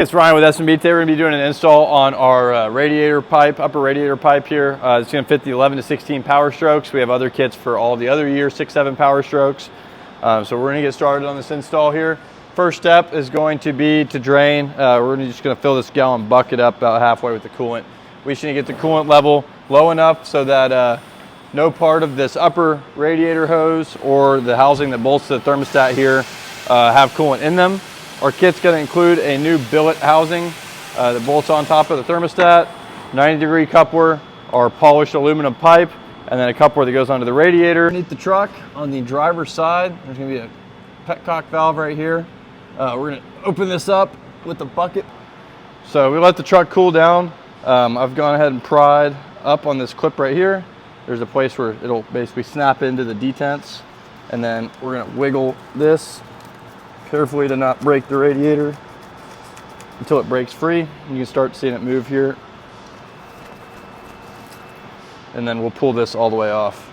It's Ryan with S&B. Today we're going to be doing an install on our radiator pipe, upper radiator pipe here. It's going to fit the 11 to 16 Powerstrokes. We have other kits for all the other years, 6, 7 Powerstrokes. So we're going to get started on this install here. First step is going to be to drain. We're just going to fill this gallon bucket up about halfway with the coolant. We should get the coolant level low enough so that no part of this upper radiator hose or the housing that bolts to the thermostat here have coolant in them. Our kit's going to include a new billet housing that bolts on top of the thermostat, 90-degree coupler, our polished aluminum pipe, and then a coupler that goes onto the radiator. Underneath the truck, on the driver's side, there's going to be a petcock valve right here. We're going to open this up with the bucket. So we let the truck cool down. I've gone ahead and pried up on this clip right here. There's a place where it'll basically snap into the detents, and then we're going to wiggle this carefully to not break the radiator until it breaks free. You can start seeing it move here. And then we'll pull this all the way off.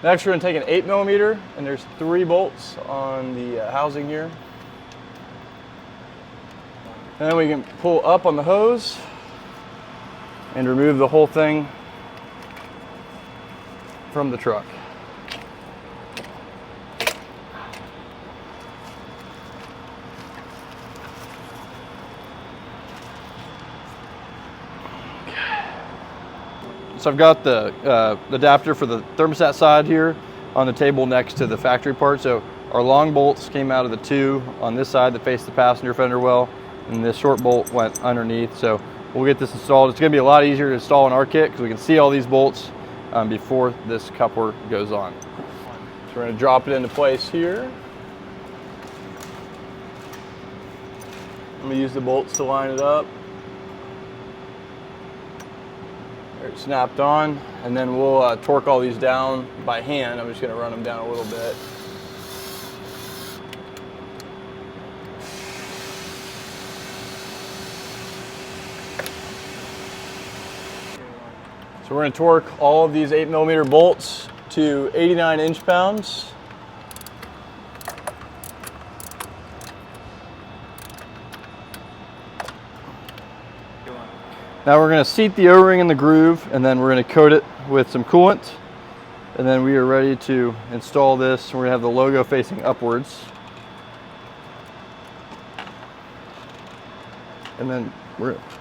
Next we're going to take an 8mm, and there's 3 bolts on the housing here. And then we can pull up on the hose and remove the whole thing from the truck. So I've got the adapter for the thermostat side here on the table next to the factory part. So our long bolts came out of the 2 on this side that face the passenger fender well, and this short bolt went underneath. So we'll get this installed. It's going to be a lot easier to install in our kit because we can see all these bolts before this coupler goes on. So we're going to drop it into place here. I'm going to use the bolts to line it up. There, it's snapped on, and then we'll torque all these down by hand. I'm just going to run them down a little bit. So we're going to torque all of these 8mm bolts to 89 inch-pounds. Now we're going to seat the O-ring in the groove, and then we're going to coat it with some coolant. And then we are ready to install this. We're going to have the logo facing upwards. And then we're going to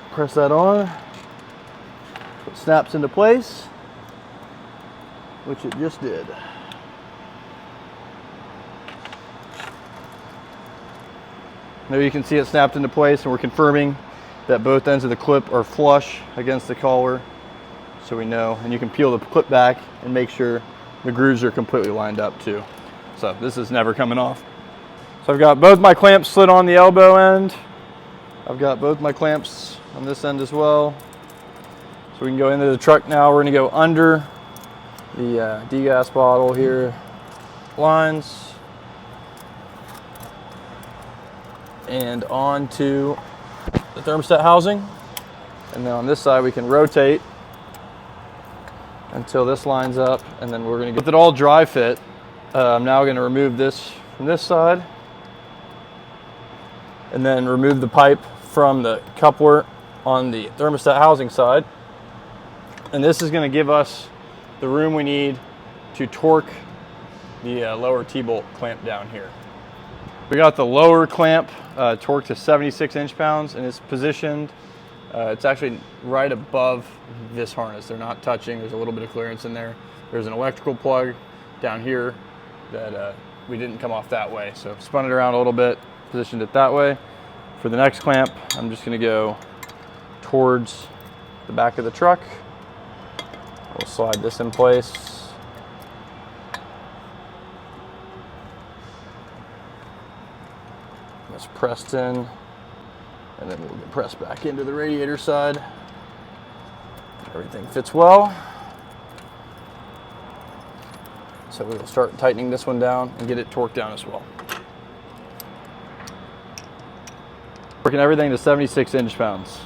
press that on. It snaps into place, which it just did. There you can see it snapped into place, and we're confirming that both ends of the clip are flush against the collar, so we know. And you can peel the clip back and make sure the grooves are completely lined up too. So this is never coming off. So I've got both my clamps slid on the elbow end. I've got both my clamps on this end as well. So we can go into the truck now. We're going to go under the degas bottle here, lines, and onto the thermostat housing. And then on this side we can rotate until this lines up, and then we're going to get it all dry fit. I'm now going to remove this from this side, and then remove the pipe from the coupler on the thermostat housing side. And this is going to give us the room we need to torque the lower T-bolt clamp down here. We got the lower clamp torqued to 76 inch-pounds, and it's positioned, it's actually right above this harness. They're not touching. There's a little bit of clearance in there. There's an electrical plug down here that we didn't come off that way. So spun it around a little bit, positioned it that way. For the next clamp, I'm just going to go towards the back of the truck. We'll slide this in place. That's pressed in, and then we'll get pressed back into the radiator side. Everything fits well. So we will start tightening this one down and get it torqued down as well. Working everything to 76 inch-pounds.